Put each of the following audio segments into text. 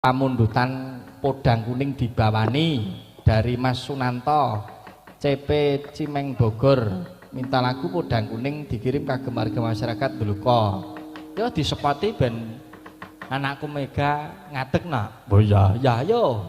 pamundutan podang kuning dibawani dari Mas Sunanto CP Cimeng Bogor, minta lagu podang kuning dikirim kagem warga masyarakat Beluko. Yo disepoti ben anakku Mega ngadeg nak. Oh ya, ya yo.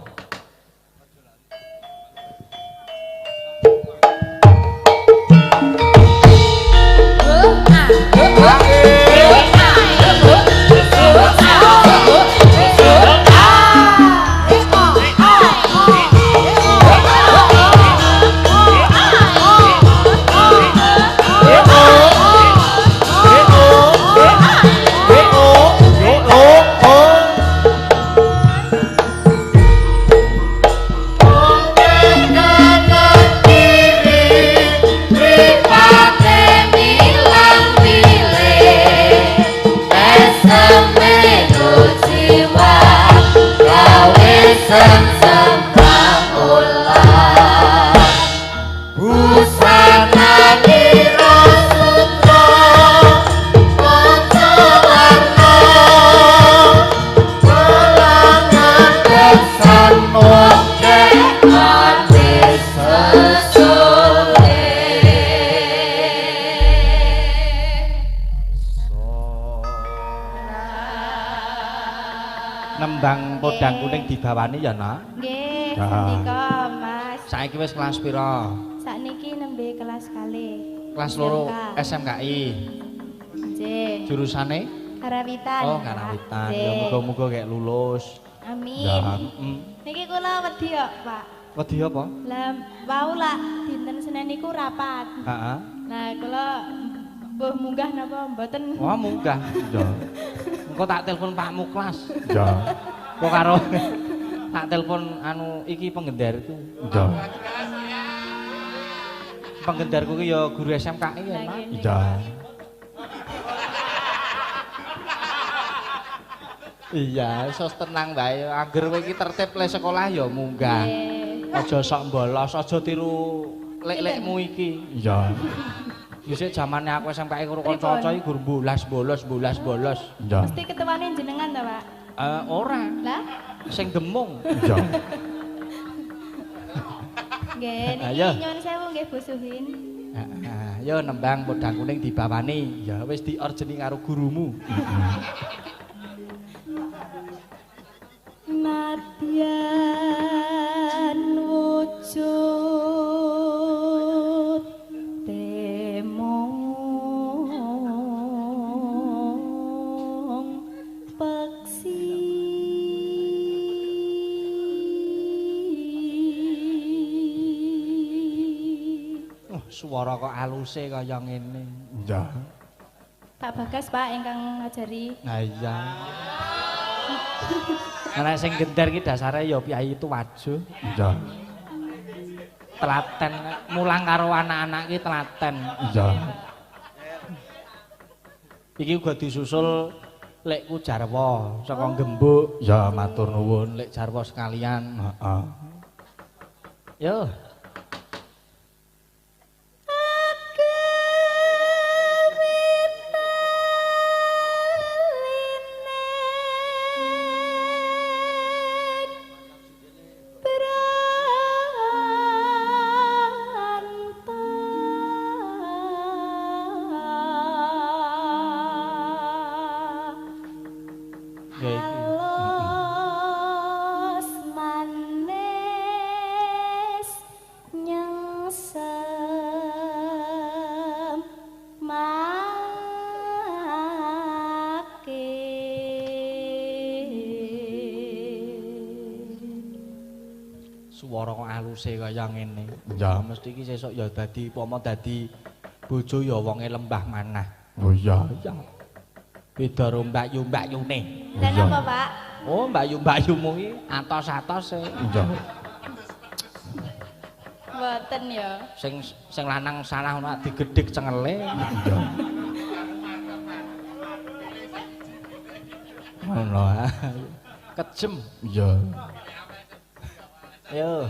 Nembang podang kuning dibawani ya nak? Nggih, sendika Mas. Saiki wis kelas pira? Sakniki nembe kelas kali. Kelas loro SMKI. Nggih. Jurusane? Karawitan. Oh, karawitan. Ya muga-muga kayak lulus. Amin. Ya, Niki kula wedi kok, Pak. wedi apa? Lah wau lah dinten Senin niku rapat. Heeh. Nah, kula mbuh munggah napa mboten? Wah, munggah. Ya. Engko tak telepon Pak Muklas. Ya. Kok karo tak telepon anu iki penggendarku. Ya. Penggendarku ki ya guru SMKI ya, Pak. Iya. Iya, sos tenang bae. Angger kowe iki tertib le sekolah ya munggah. Aja sok mbolos, aja tiru lek-lekmu iki. Iya. Dhisik zamane aku SMKI karo kanca-kanca iki gur bolos. Iya. Mesti ketuane jenengan ta, Pak? Ora. Lah? Sing demung. Iya. Nggih, niki nyuwun sewu nggih Bu Suhin. Heeh, yo nembang podang kuning dibawani. Ya wis diorjeni karo gurumu. Nadyan wujud temong peksi Suara kok aluse kaya ngene. Iya. Pak Bagas Pak ingkang ngajari. Nah iya. Nek sing gender ki dasare ya piyai itu wajuh. Iya. Telaten mulang karo anak-anak ki telaten. Iya. Iki uga disusul lekku Jarwo saka Gembuk. Ya matur nuwun lek Jarwo sekalian. Heeh. Yo. Suara kok aluse kaya ngene. Ya mesti iki sesuk ya dadi upama dadi bojo ya wonge lembah manah. Oh iya. Iya. Beda ro mbak-yune. Lah napa, Pak? Oh, mbak-yumu iki atos-atose. Iya. Mboten ya. Sing lanang salah ono digedhik cengele. Iya. Ngono ae. Kejem. Iya. Yo.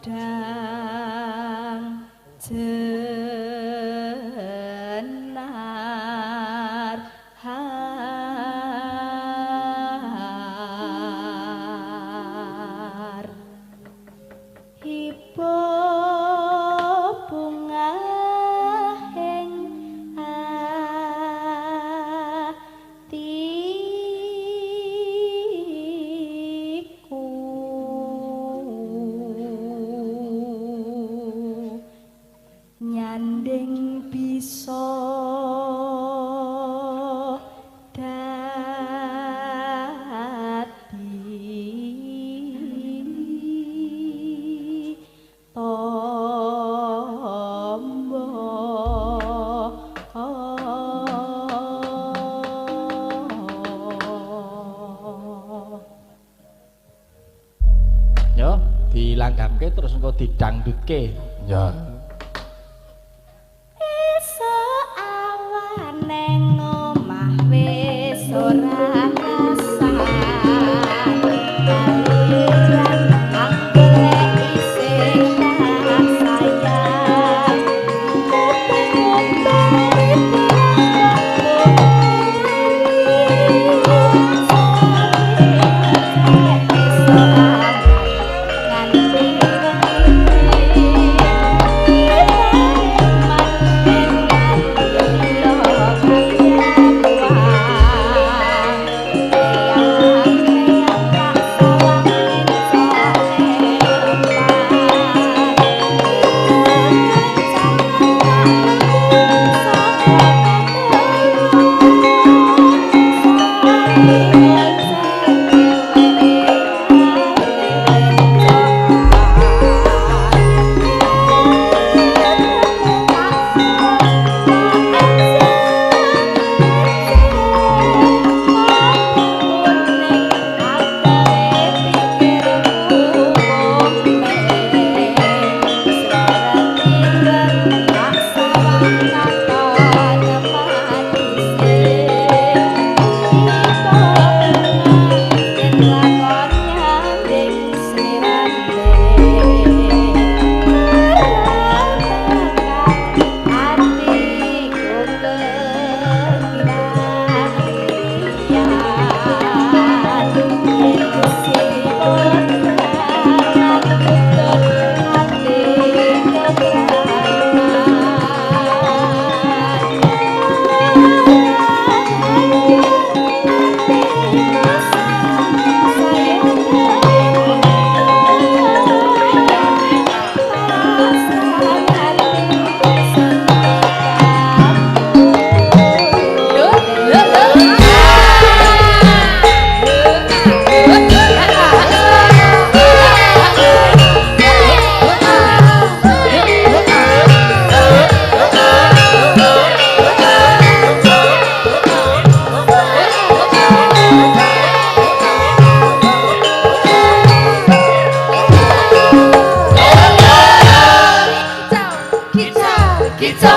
podang jenar har ibu bunga heng atiku nyanding bisa dadi tombo yo dilanggamke terus engko didangdutke ya esuk awan neng omah wis ora rasan kalian anggolek isih tak sayang Kicau